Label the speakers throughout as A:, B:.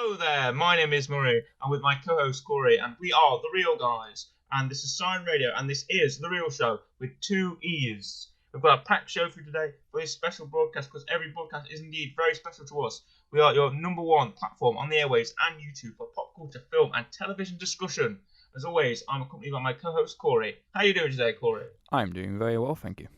A: Hello there, my name is Murray, and with my co-host Corey, and we are The Real Guys, and this is Siren Radio, and this is The Real Show, with two E's. We've got a packed show for you today for this special broadcast, because every broadcast is indeed very special to us. We are your number one platform on the airwaves and YouTube for pop culture, film, and television discussion. As always, I'm accompanied by my co-host Corey. How are you doing today, Corey?
B: I'm doing very well, thank you.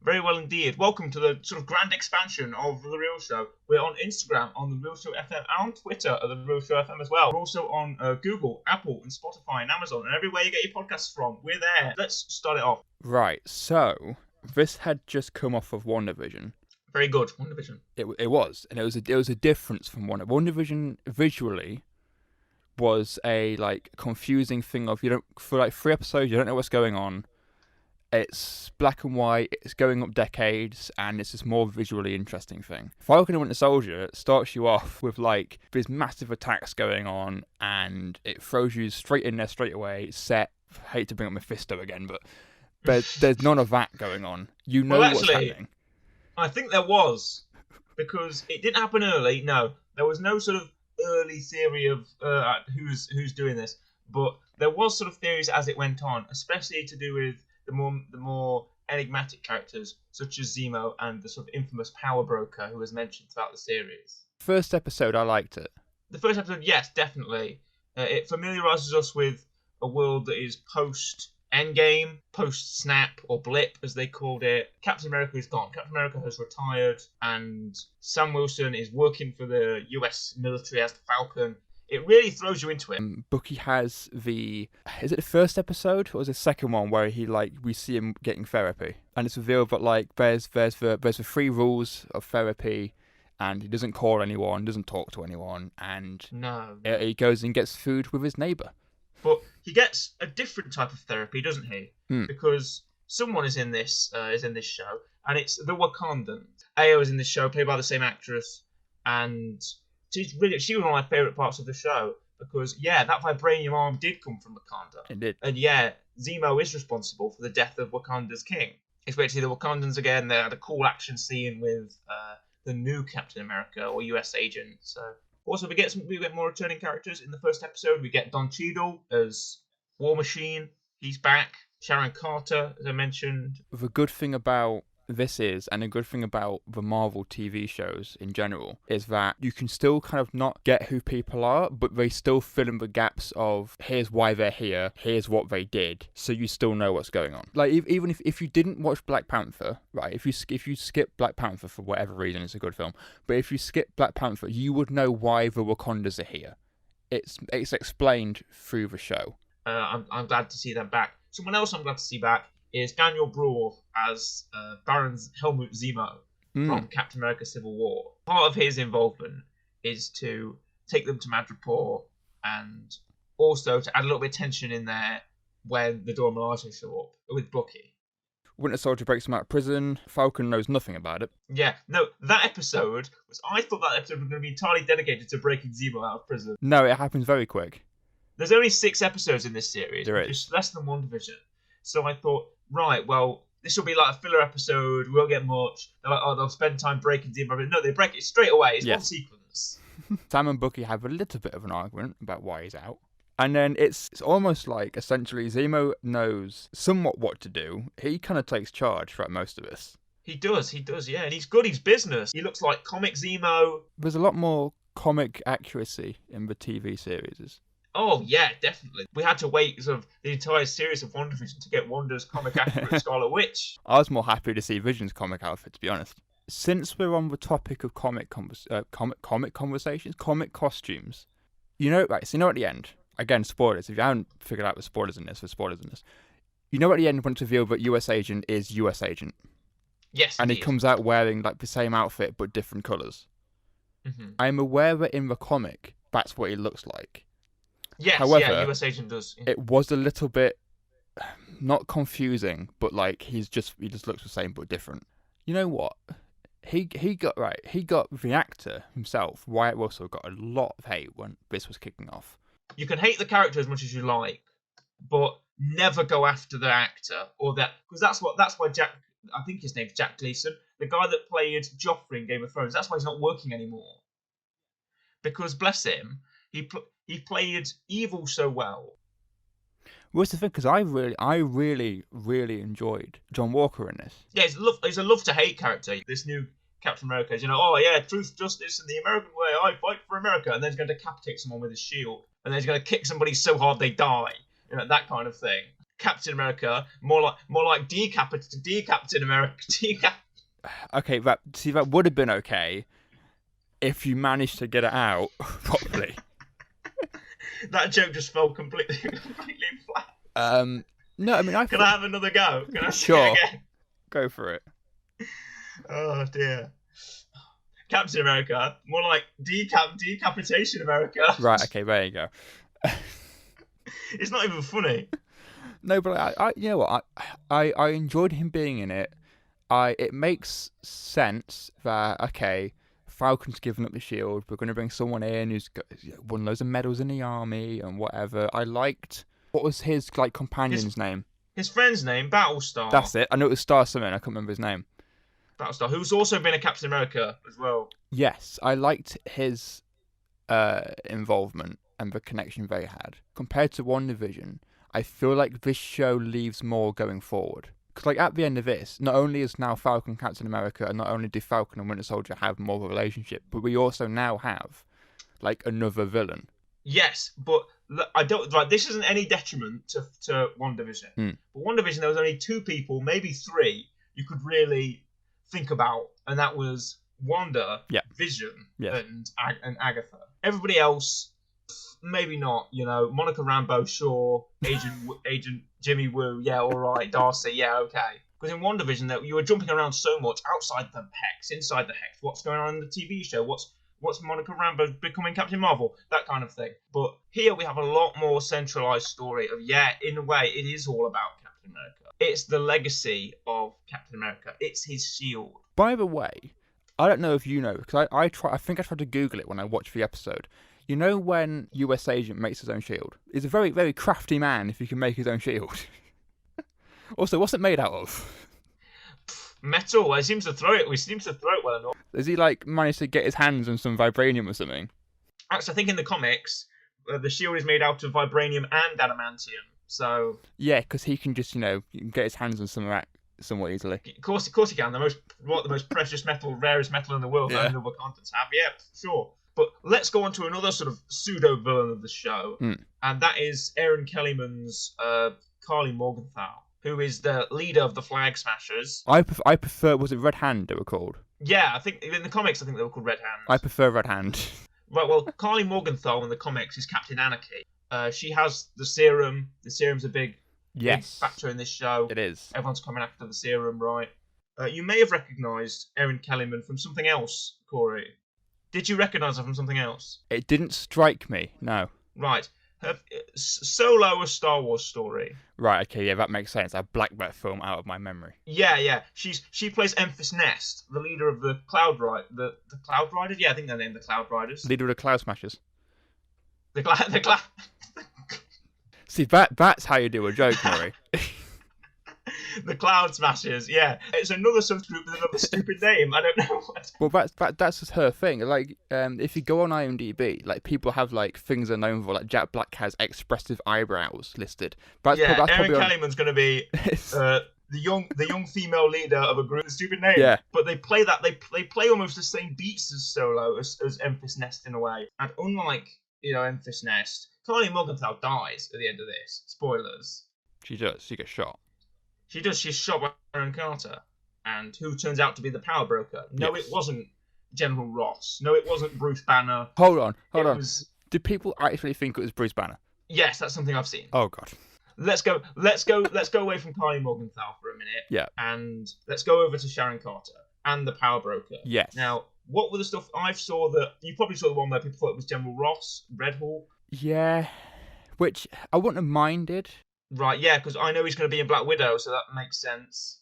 A: Very well indeed. Welcome to the sort of grand expansion of The Real Show. We're on Instagram, on The Real Show FM, and on Twitter at The Real Show FM as well. We're also on Google, Apple, and Spotify, and Amazon, and everywhere you get your podcasts from. We're there. Let's start it off.
B: Right, so this had just come off of Wandavision.
A: Very good, Wandavision.
B: It was, and it was a difference from Wandavision visually was a confusing thing of for 3 episodes you don't know what's going on. It's black and white, it's going up decades, and it's this more visually interesting thing. Falcon and Winter Soldier starts you off with these massive attacks going on, and it throws you straight in there straight away. Set, hate to bring up Mephisto again, but there's none of that going on. You know what's happening.
A: I think there was, because it didn't happen early. No, there was no sort of early theory of who's doing this, but there was sort of theories as it went on, especially to do with the more enigmatic characters, such as Zemo and the sort of infamous power broker who was mentioned throughout the series.
B: First episode, I liked it.
A: The first episode, yes, definitely. It familiarises us with a world that is post-Endgame, post-Snap, or Blip, as they called it. Captain America is gone. Captain America has retired, and Sam Wilson is working for the US military as the Falcon. It really throws you into it.
B: Bucky has is it the first episode or was it the second one where he we see him getting therapy, and it's revealed that there's the 3 rules of therapy, and he doesn't call anyone, doesn't talk to anyone, and he goes and gets food with his neighbour.
A: But he gets a different type of therapy, doesn't he? Because someone is in this show, and it's the Wakandans. Ayo is in this show, played by the same actress, and she was one of my favourite parts of the show, because, that vibranium arm did come from Wakanda.
B: It did.
A: And, Zemo is responsible for the death of Wakanda's king. It's great to see the Wakandans again. They had a cool action scene with the new Captain America, or US agent. So, also, we get more returning characters. In the first episode, we get Don Cheadle as War Machine. He's back. Sharon Carter, as I mentioned.
B: The good thing about this is, and a good thing about the Marvel TV shows in general, is that you can still kind of not get who people are, but they still fill in the gaps of here's why they're here, here's what they did, so you still know what's going on. Even if you didn't watch Black Panther, right? If you skip Black Panther for whatever reason, it's a good film. But if you skip Black Panther, you would know why the Wakandas are here. It's explained through the show.
A: I'm glad to see them back. Someone else I'm glad to see back is Daniel Bruhl as Baron Zemo from Captain America Civil War. Part of his involvement is to take them to Madripoor, and also to add a little bit of tension in there when the Dora Milaje show up with Bucky.
B: Winter Soldier breaks him out of prison. Falcon knows nothing about it.
A: Yeah, no, that episode I thought that episode was going to be entirely dedicated to breaking Zemo out of prison.
B: No, it happens very quick.
A: There's only 6 episodes in this series, which is less than Wandavision. So I thought, right, well, this will be like a filler episode. We won't get much. They're like, they'll spend time breaking Zemo. No, they break it straight away. It's one sequence.
B: Sam and Bucky have a little bit of an argument about why he's out. And then it's almost like, essentially, Zemo knows somewhat what to do. He kind of takes charge throughout most of this. He
A: does, yeah. And he's good. He's business. He looks like comic Zemo.
B: There's a lot more comic accuracy in the TV series.
A: Oh, yeah, definitely. We had to wait sort of the entire series of WandaVision to get Wanda's comic accurate Scarlet Witch.
B: I was more happy to see Vision's comic outfit, to be honest. Since we're on the topic of comic conversations, comic costumes, at the end, again, spoilers, if you haven't figured out the spoilers in this, you know at the end when it's revealed that US Agent is US Agent.
A: Yes,
B: and he comes out wearing the same outfit but different colours. Mm-hmm. I'm aware that in the comic, that's what he looks like.
A: Yes,
B: however,
A: US Agent does.
B: It was a little bit not confusing, but he just looks the same but different. You know what? He got the actor himself, Wyatt Russell, got a lot of hate when this was kicking off.
A: You can hate the character as much as you like, but never go after the actor or that, because that's why Jack, I think his name's Jack Gleason, the guy that played Joffrey in Game of Thrones. That's why he's not working anymore. because bless him, he played evil so well.
B: What's the thing? Because I really enjoyed John Walker in this.
A: Yeah, he's a love to hate character. This new Captain America is, oh yeah, truth, justice, and the American way. I fight for America, and then he's going to decapitate someone with his shield, and then he's going to kick somebody so hard they die. That kind of thing. Captain America, more like Captain America.
B: Okay, that would have been okay if you managed to get it out properly.
A: That joke just fell completely flat.
B: No, I mean,
A: Can I have another go? Can I
B: sure.
A: say it again?
B: Go for it.
A: Oh dear. Captain America, more like decapitation America.
B: Right. Okay. There you go.
A: It's not even funny.
B: No, but I you know what? I enjoyed him being in it. It makes sense that okay, Falcon's given up the shield. We're going to bring someone in who's won loads of medals in the army and whatever. I liked what was his companion's name.
A: His friend's name, Battlestar.
B: That's it. I know it was Star something. I can't remember his name.
A: Battlestar, who's also been a Captain America as well.
B: Yes, I liked his involvement and the connection they had. Compared to WandaVision, I feel like this show leaves more going forward. Because at the end of this, not only is now Falcon Captain America, and not only do Falcon and Winter Soldier have more of a relationship, but we also now have another villain.
A: Yes, but I don't. This isn't any detriment to WandaVision. But WandaVision, there was only 2 people, maybe 3, you could really think about, and that was Wanda, Vision, and Agatha. Everybody else, maybe not. Monica Rambeau, sure. Agent Jimmy Woo, yeah, all right. Darcy, yeah, okay. Because in WandaVision, that you were jumping around so much outside the hex, inside the hex. What's going on in the TV show? What's Monica Rambeau becoming Captain Marvel? That kind of thing. But here we have a lot more centralized story of, in a way, it is all about Captain America. It's the legacy of Captain America. It's his shield.
B: By the way, I don't know if you know, because I think I tried to Google it when I watched the episode. You know when US Agent makes his own shield? He's a very, very crafty man if he can make his own shield. Also, what's it made out of?
A: Metal. He seems to throw it well enough.
B: Does he manage to get his hands on some vibranium or something?
A: Actually, I think in the comics, the shield is made out of vibranium and adamantium. So
B: yeah, because he can just get his hands on some of that somewhat easily.
A: Of course he can. The most precious metal, rarest metal in the world that only the Wakandans have. Yeah, sure. But let's go on to another sort of pseudo villain of the show, and that is Aaron Kellyman's Carly Morgenthau, who is the leader of the Flag Smashers.
B: I prefer. Was it Red Hand they were called?
A: Yeah, I think in the comics they were called Red Hand.
B: I prefer Red Hand.
A: Right. Well, Carly Morgenthau in the comics is Captain Anarchy. She has the serum. The serum's a big factor in this show.
B: It is.
A: Everyone's coming after the serum, right? You may have recognised Aaron Kellyman from something else, Corey. Did you recognise her from something else?
B: It didn't strike me, no.
A: Right. Solo, a Star Wars story.
B: Right, okay, yeah, that makes sense. I blacked that film out of my memory.
A: Yeah. She plays Emphas Nest, the leader of the Cloud Riders. The Cloud Riders? Yeah, I think they're named the Cloud Riders.
B: Leader of the Cloud Smashers.
A: The Cloud...
B: See, that's how you do a joke, Murray.
A: The Cloud Smashers, yeah. It's another subgroup with another stupid name. I don't know what.
B: Well, that's just her thing. If you go on IMDb, people have things they're known for. Jack Black has expressive eyebrows listed. But
A: Aaron Kellyman's going to be the young female leader of a group with a stupid name.
B: Yeah.
A: But they play that they play almost the same beats as Solo as Emphas Nest in a way. And unlike Emphas Nest, Carly Morgenthau dies at the end of this. Spoilers.
B: She does. She gets shot.
A: She does. She's shot by Aaron Carter, and who turns out to be the power broker. No, It wasn't General Ross. No, it wasn't Bruce Banner.
B: Hold on. Did people actually think it was Bruce Banner?
A: Yes, that's something I've seen.
B: Oh God.
A: Let's go away from Carly Morgenthau for a minute.
B: Yeah.
A: And let's go over to Sharon Carter and the power broker.
B: Yes.
A: Now, what were the stuff I saw that you probably saw the one where people thought it was General Ross, Red Hawk?
B: Yeah. Which I wouldn't have minded.
A: Right, yeah, because I know he's going to be in Black Widow, so that makes sense.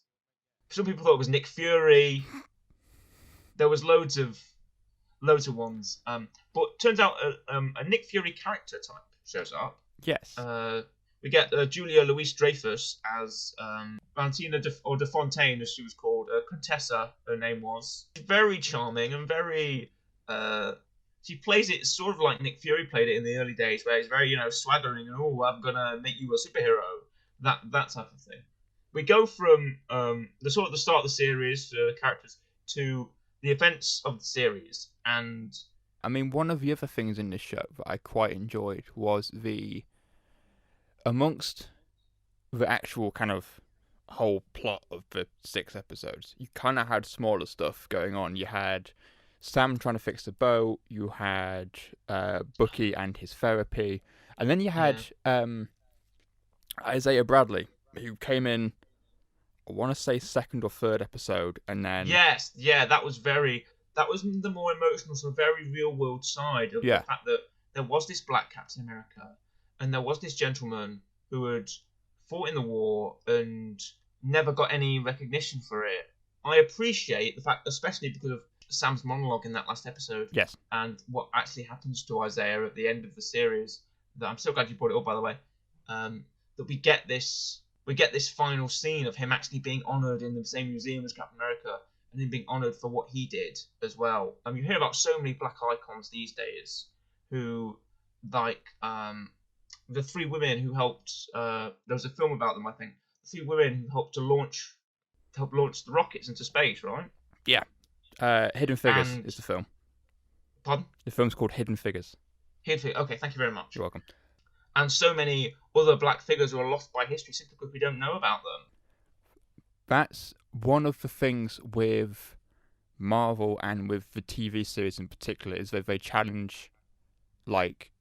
A: Some people thought it was Nick Fury. There was loads of ones. But turns out a Nick Fury character type shows up.
B: Yes.
A: We get Julia Louise-Drayfus as Valentina De Fontaine, as she was called. Contessa, her name was. Very charming and very... she plays it sort of like Nick Fury played it in the early days, where he's very, swaggering and I'm gonna make you a superhero. That type of thing. We go from the start of the series, the characters, to the events of the series, and
B: I mean, one of the other things in this show that I quite enjoyed was amongst the actual kind of whole plot of the 6 episodes, you kind of had smaller stuff going on. You had Sam trying to fix the boat, you had Bucky and his therapy, and then you had Isaiah Bradley, who came in, I want to say 2nd or 3rd episode, and then...
A: Yes, yeah, that was the more emotional, sort of very real-world side of the fact that there was this black Captain America, and there was this gentleman who had fought in the war and never got any recognition for it. I appreciate the fact, especially because of Sam's monologue in that last episode,
B: yes,
A: and what actually happens to Isaiah at the end of the series. That I'm so glad you brought it up, by the way. That we get this final scene of him actually being honoured in the same museum as Captain America, and him being honoured for what he did as well. You hear about so many black icons these days who, like, the 3 women who helped. There was a film about them, I think. The 3 women who helped launch the rockets into space, right?
B: Yeah. Hidden Figures is the film.
A: Pardon?
B: The film's called Hidden Figures.
A: Hidden Figures. Okay, thank you very much.
B: You're welcome.
A: And so many other black figures who are lost by history simply because we don't know about them.
B: That's one of the things with Marvel and with the TV series in particular, is that they challenge, like,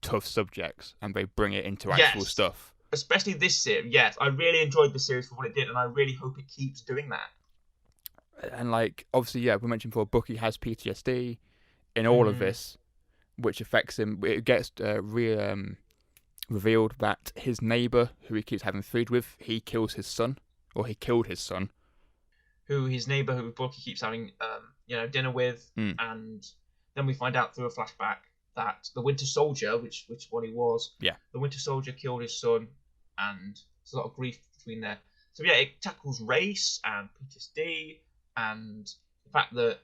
B: tough subjects and they bring it into actual stuff.
A: Especially this series. Yes, I really enjoyed the series for what it did, and I really hope it keeps doing that.
B: And, like, obviously, we mentioned before, Bucky has PTSD in all of this, which affects him. It gets revealed that his neighbour, who he keeps having food with, he killed his son.
A: His neighbour, who Bucky keeps having, dinner with, and then we find out through a flashback that the Winter Soldier, which one he was, the Winter Soldier killed his son, and there's a lot of grief between there. So it tackles race and PTSD, and the fact that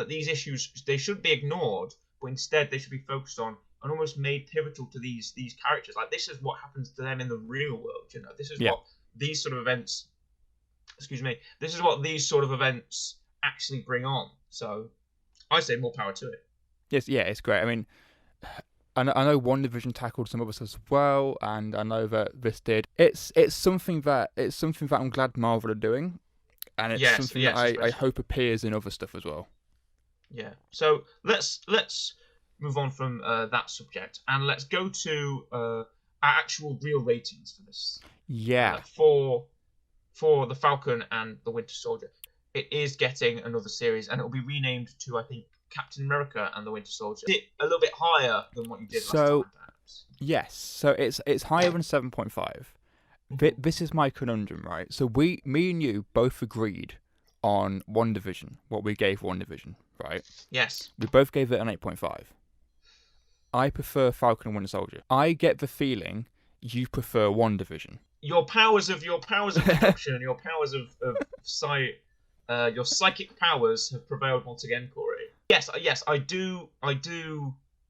A: these issues, they shouldn't be ignored, but instead they should be focused on and almost made pivotal to these characters. Like, this is what happens to them in the real world. This is what these sort of events. This is what these sort of events actually bring on. So, I say more power to it.
B: Yes, it's great. I mean, I know Wandavision tackled some other stuff as well, and I know that this did. It's something that I'm glad Marvel are doing, and it's something that I hope appears in other stuff as well.
A: Yeah. So let's move on from that subject, and let's go to our actual real ratings for this.
B: Yeah.
A: For the Falcon and the Winter Soldier, it is getting another series, and it will be renamed to, I think, Captain America and the Winter Soldier. Is it a little bit higher than what you did last time, perhaps?
B: Yes. So it's higher than 7.5. This is my conundrum, right? So me and you both agreed on WandaVision, what we gave WandaVision, right?
A: Yes.
B: We both gave it an 8.5. I prefer Falcon and Winter Soldier. I get the feeling you prefer WandaVision.
A: Your powers of deduction and your powers of sight, your psychic powers have prevailed once again, Corey. Yes, I do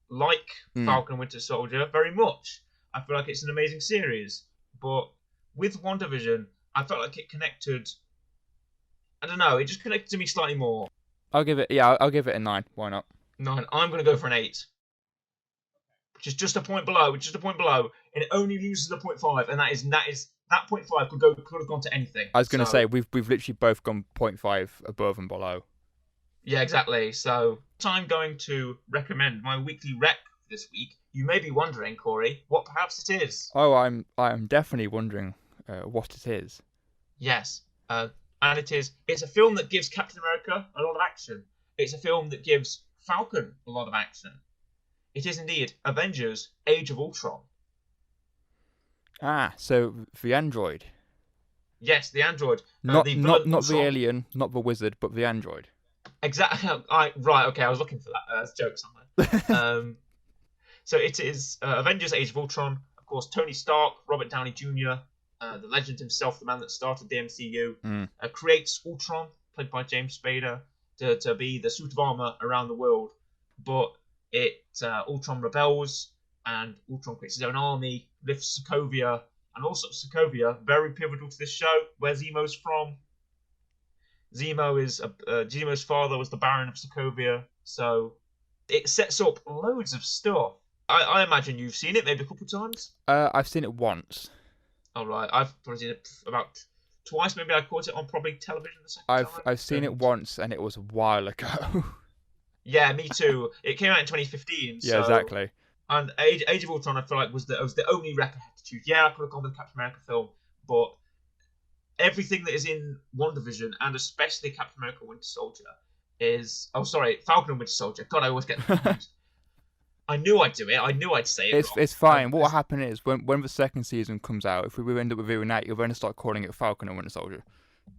A: like Falcon and Winter Soldier very much. I feel like it's an amazing series, but with WandaVision, I felt like it connected. I don't know, it just connected to me slightly more.
B: I'll give it a 9. Why not?
A: 9. I'm going to go for an 8. Which is just a point below, and it only loses a 0.5, and that 0.5 could have gone to anything.
B: I was going to say, we've literally both gone 0.5 above and below.
A: Yeah, exactly. So, I'm going to recommend my weekly rec this week. You may be wondering, Corey, what perhaps it is.
B: Oh, I'm definitely wondering what it is.
A: Yes, and it's a film that gives Captain America a lot of action. It's a film that gives Falcon a lot of action. It is indeed Avengers: Age of Ultron.
B: Ah, so the android.
A: Yes, the android.
B: Not the alien, not the wizard, but the android.
A: Exactly. Right. Okay, I was looking for that. That's a joke somewhere. So it is Avengers: Age of Ultron. Of course, Tony Stark, Robert Downey Jr., the legend himself, the man that started the MCU, creates Ultron, played by James Spader, to be the suit of armor around the world but Ultron rebels, and Ultron creates his own army, lifts Sokovia, and also Sokovia, very pivotal to this show, where Zemo's from. Zemo's father was the Baron of Sokovia, so it sets up loads of stuff. I imagine you've seen it maybe a couple of times.
B: I've seen it once.
A: All right, I've probably seen it about twice. Maybe I caught it on probably television the second time.
B: I've seen it once, and it was a while ago.
A: Yeah, me too. It came out in 2015.
B: Yeah, exactly.
A: And Age of Ultron, I feel like was the only rep I had to choose. Yeah, I could have gone with the Captain America film, but everything that is in Wandavision, and especially Captain America Winter Soldier, Falcon and Winter Soldier. God, I always get confused. I knew I'd do it. I knew I'd say it.
B: It's fine. What will happen is when the second season comes out, if we end up reviewing that, you're going to start calling it Falcon and Winter Soldier.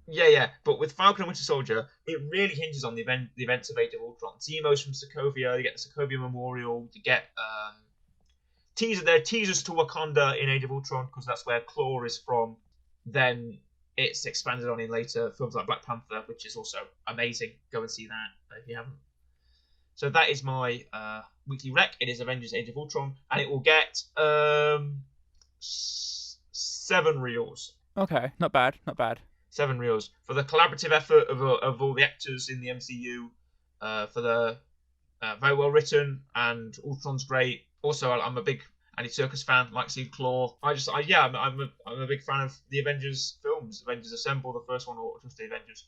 A: Yeah. But with Falcon and Winter Soldier, it really hinges on the events of Age of Ultron. Zemo's from Sokovia. You get the Sokovia Memorial. You get teasers to Wakanda in Age of Ultron because that's where Claw is from. Then it's expanded on in later films like Black Panther, which is also amazing. Go and see that if you haven't. So that is my weekly rec. It is Avengers Age of Ultron, and it will get 7 reels.
B: Okay, not bad.
A: 7 reels for the collaborative effort of all the actors in the MCU. For the very well written, and Ultron's great. Also, I'm a big Andy Serkis fan, like Steve Claw. I'm a big fan of the Avengers films. Avengers Assemble, the first one, or just the Avengers,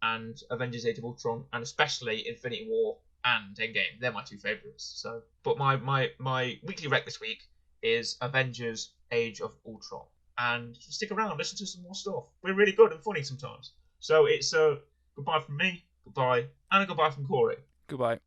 A: and Avengers Age of Ultron, and especially Infinity War and Endgame. They're my 2 favourites. So, but my weekly rec this week is Avengers Age of Ultron. And stick around, listen to some more stuff. We're really good and funny sometimes. So it's a goodbye from me, goodbye, and a goodbye from Corey.
B: Goodbye.